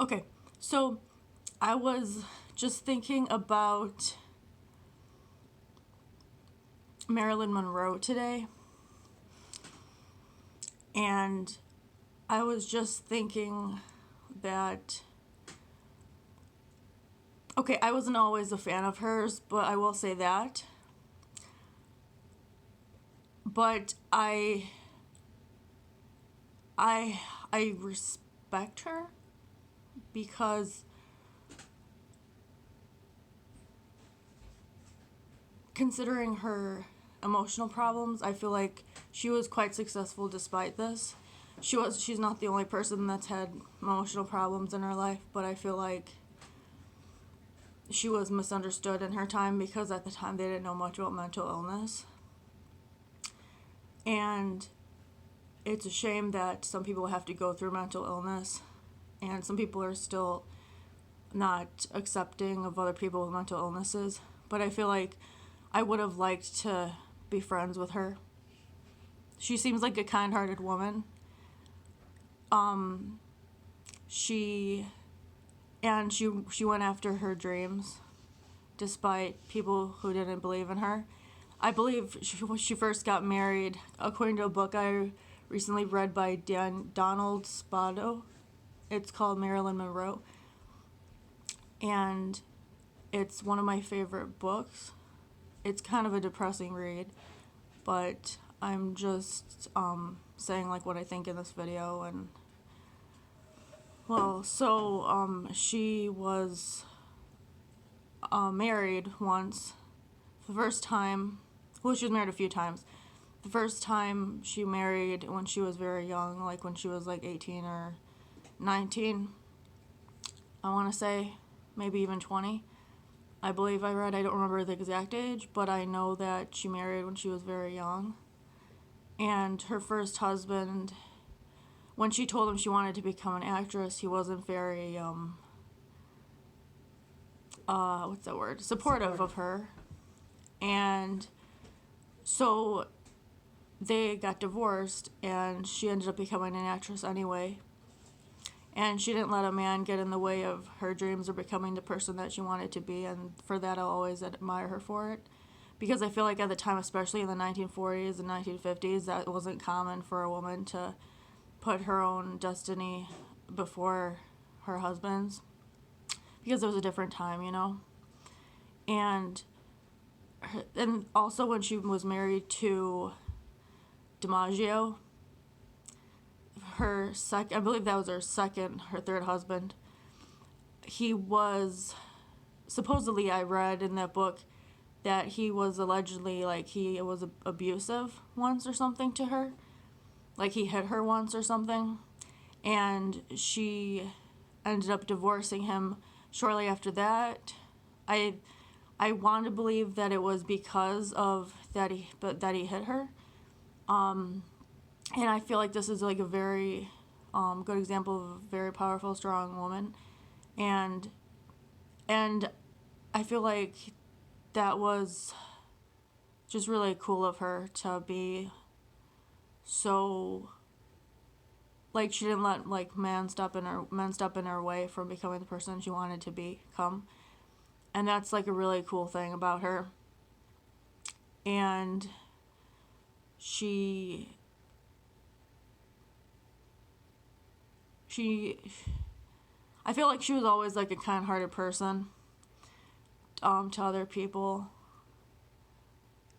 Okay, so I was just thinking about Marilyn Monroe today, and I was just thinking that, okay, I wasn't always a fan of hers, but I will say that. But I respect her because considering her emotional problems, I feel like she was quite successful despite this. She's not the only person that's had emotional problems in her life, but I feel like she was misunderstood in her time because at the time they didn't know much about mental illness. And it's a shame that some people have to go through mental illness and some people are still not accepting of other people with mental illnesses. But I feel like I would have liked to be friends with her. She seems like a kind-hearted woman. She went after her dreams despite people who didn't believe in her. I believe she first got married, according to a book I recently read by Donald Spoto. It's called Marilyn Monroe. And it's one of my favorite books. It's kind of a depressing read, but I'm just saying like what I think in this video. And well, so she was married once. The first time, well, she was married a few times. The first time she married when she was very young, like when she was like 18 or 19, I want to say, maybe even 20. I believe I read, I don't remember the exact age, but I know that she married when she was very young. And her first husband, when she told him she wanted to become an actress, he wasn't very, what's that word? Supportive of her. And so they got divorced, and she ended up becoming an actress anyway. And she didn't let a man get in the way of her dreams or becoming the person that she wanted to be, and for that I'll always admire her for it. Because I feel like at the time, especially in the 1940s and 1950s, that wasn't common for a woman to put her own destiny before her husband's. Because it was a different time, you know? And also when she was married to DiMaggio, I believe that was her third husband. He was, supposedly I read in that book, that he was allegedly, like, he was abusive once or something to her. Like, he hit her once or something. And she ended up divorcing him shortly after that. I want to believe that it was because of that he hit her. And I feel like this is like a very good example of a very powerful, strong woman. And I feel like that was just really cool of her to be so, like, she didn't let like men step in her way from becoming the person she wanted to become. And that's like a really cool thing about her. And I feel like she was always like a kind-hearted person to other people.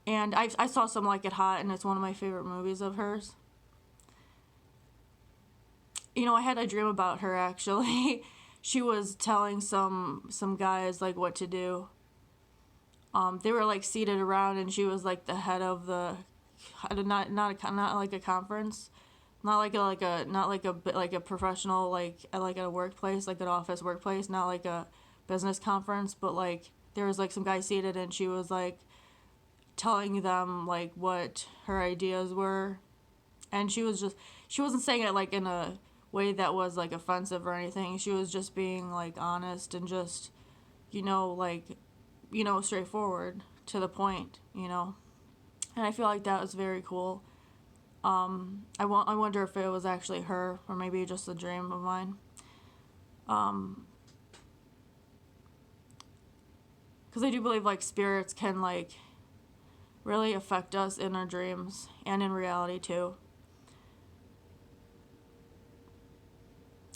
And I saw Some Like It Hot, and it's one of my favorite movies of hers. You know, I had a dream about her, actually. She was telling some guys like what to do. They were like seated around, and she was like the head of the, not like a conference, not like a professional, like at a workplace, like an office workplace, not like a business conference, but like there was like some guy seated, and she was like telling them like what her ideas were. And she wasn't saying it like in a way that was like offensive or anything. She was just being like honest and just, straightforward to the point, And I feel like that was very cool. I wonder if it was actually her or maybe just a dream of mine. Because I do believe like spirits can like really affect us in our dreams and in reality too.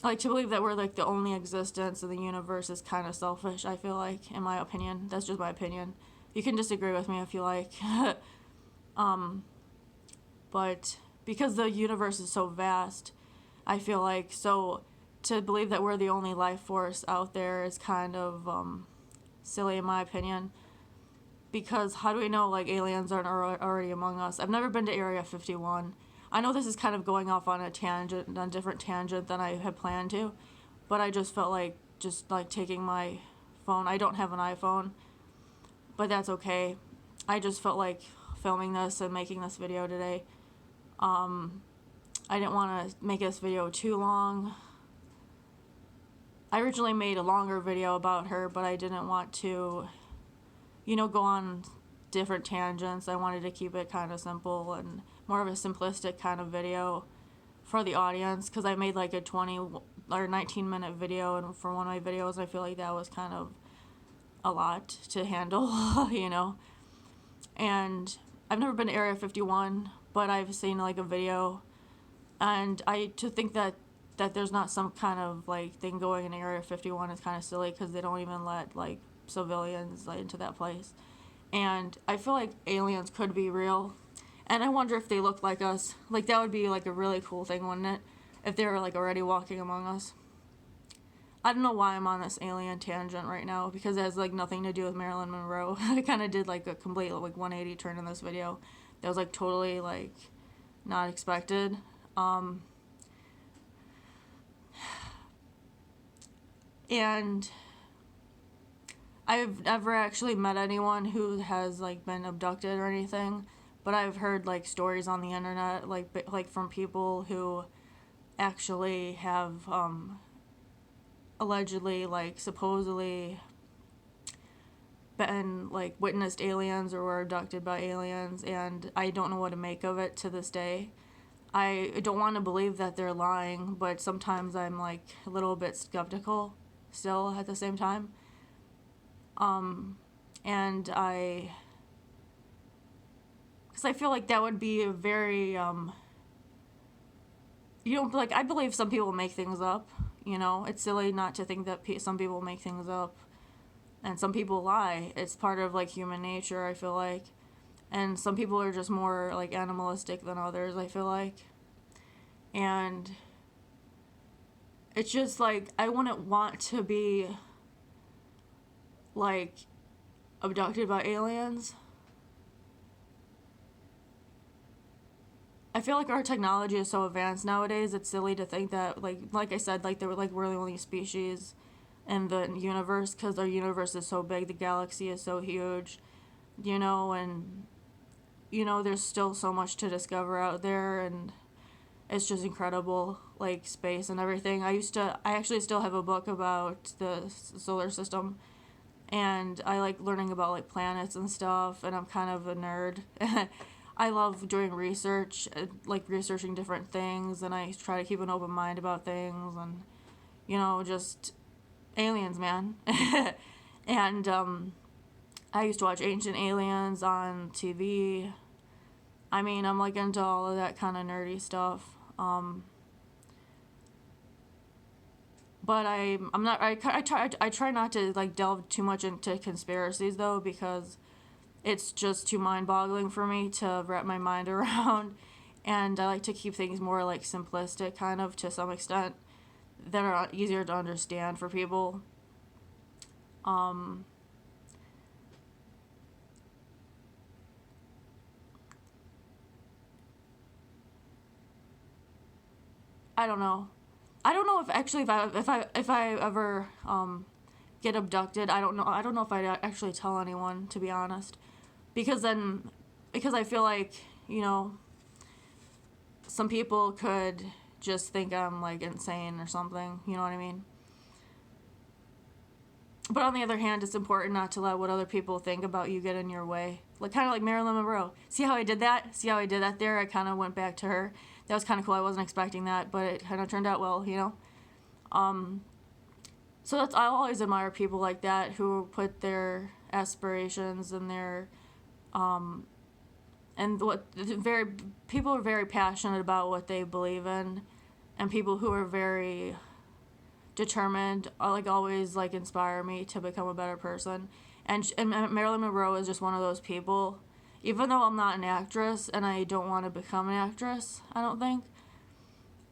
Like to believe that we're like the only existence in the universe is kind of selfish, I feel like, in my opinion. That's just my opinion. You can disagree with me if you like. But because the universe is so vast, I feel like, so to believe that we're the only life force out there is kind of silly in my opinion. Because how do we know like aliens aren't already among us? I've never been to Area 51. I know this is kind of going off on a tangent, on a different tangent than I had planned to, but I just felt like just like taking my phone. I don't have an iPhone, but that's okay. I just felt like filming this and making this video today. I didn't want to make this video too long. I originally made a longer video about her, but I didn't want to, go on different tangents. I wanted to keep it kind of simple and more of a simplistic kind of video for the audience, because I made like a 20 or 19-minute video, and for one of my videos I feel like that was kind of a lot to handle. And I've never been to Area 51, but I've seen like a video, and to think that there's not some kind of like thing going in Area 51 is kind of silly, because they don't even let like civilians like into that place. And I feel like aliens could be real, and I wonder if they look like us. Like that would be like a really cool thing, wouldn't it, if they were like already walking among us. I don't know why I'm on this alien tangent right now, because it has like nothing to do with Marilyn Monroe. I kind of did like a complete like 180 turn in this video that was like totally like not expected. And I've never actually met anyone who has like been abducted or anything, but I've heard like stories on the internet like from people who actually have allegedly like supposedly been like witnessed aliens or were abducted by aliens, and I don't know what to make of it to this day. I don't want to believe that they're lying, but sometimes I'm like a little bit skeptical still at the same time. And because I feel like that would be a very, like, I believe some people make things up, it's silly not to think that some people make things up, and some people lie. It's part of, like, human nature, I feel like, and some people are just more, like, animalistic than others, I feel like, and it's just, like, I wouldn't want to be, like, abducted by aliens. I feel like our technology is so advanced nowadays, it's silly to think that, like I said, like, we're the only species in the universe, because our universe is so big, the galaxy is so huge, and, there's still so much to discover out there, and it's just incredible, like, space and everything. I actually still have a book about the solar system, and I like learning about like planets and stuff, and I'm kind of a nerd. I love doing research, like researching different things, and I try to keep an open mind about things, and just aliens, man. And I used to watch Ancient Aliens on TV. I mean, I'm like into all of that kind of nerdy stuff. But I'm not. I try not to like delve too much into conspiracies though, because it's just too mind-boggling for me to wrap my mind around, and I like to keep things more like simplistic, kind of, to some extent, that are easier to understand for people. I don't know. I don't know if actually if I ever get abducted. I don't know. I don't know if I'd actually tell anyone, to be honest, because I feel like some people could just think I'm like insane or something. You know what I mean? But on the other hand, it's important not to let what other people think about you get in your way. Like kind of like Marilyn Monroe. See how I did that? See how I did that there? I kind of went back to her. That was kind of cool. I wasn't expecting that, but it kind of turned out well, So I always admire people like that who put their aspirations and their and what very people are very passionate about what they believe in, and people who are very determined like always like inspire me to become a better person. And Marilyn Monroe is just one of those people. Even though I'm not an actress and I don't want to become an actress, I don't think,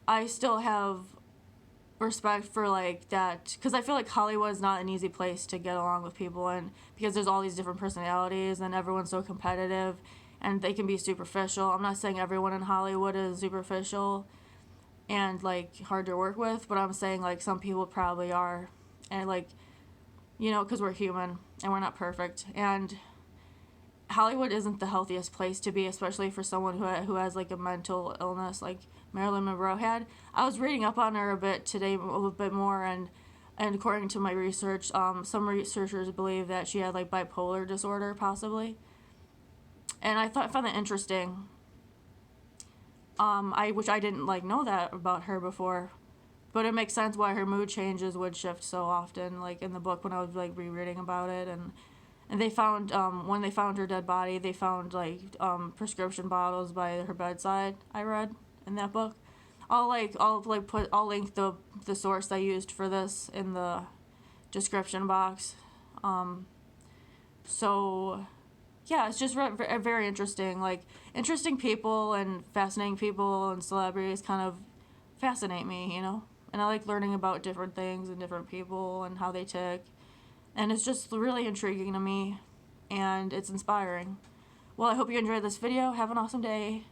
I still have respect for like that, because I feel like Hollywood is not an easy place to get along with people in, because there's all these different personalities and everyone's so competitive and they can be superficial. I'm not saying everyone in Hollywood is superficial and like hard to work with, but I'm saying like some people probably are, and like, you know, because we're human and we're not perfect, and Hollywood isn't the healthiest place to be, especially for someone who has like a mental illness like Marilyn Monroe had. I was reading up on her a bit today, a little bit more, and according to my research, some researchers believe that she had like bipolar disorder possibly, and I found that interesting. Which I didn't like know that about her before, but it makes sense why her mood changes would shift so often. Like in the book when I was like rereading about it, and they found when they found her dead body, they found like prescription bottles by her bedside. I read in that book. I'll link the source I used for this in the description box. So yeah, it's just very interesting. Like interesting people and fascinating people and celebrities kind of fascinate me, you know. And I like learning about different things and different people and how they tick. And it's just really intriguing to me, and it's inspiring. Well, I hope you enjoyed this video. Have an awesome day.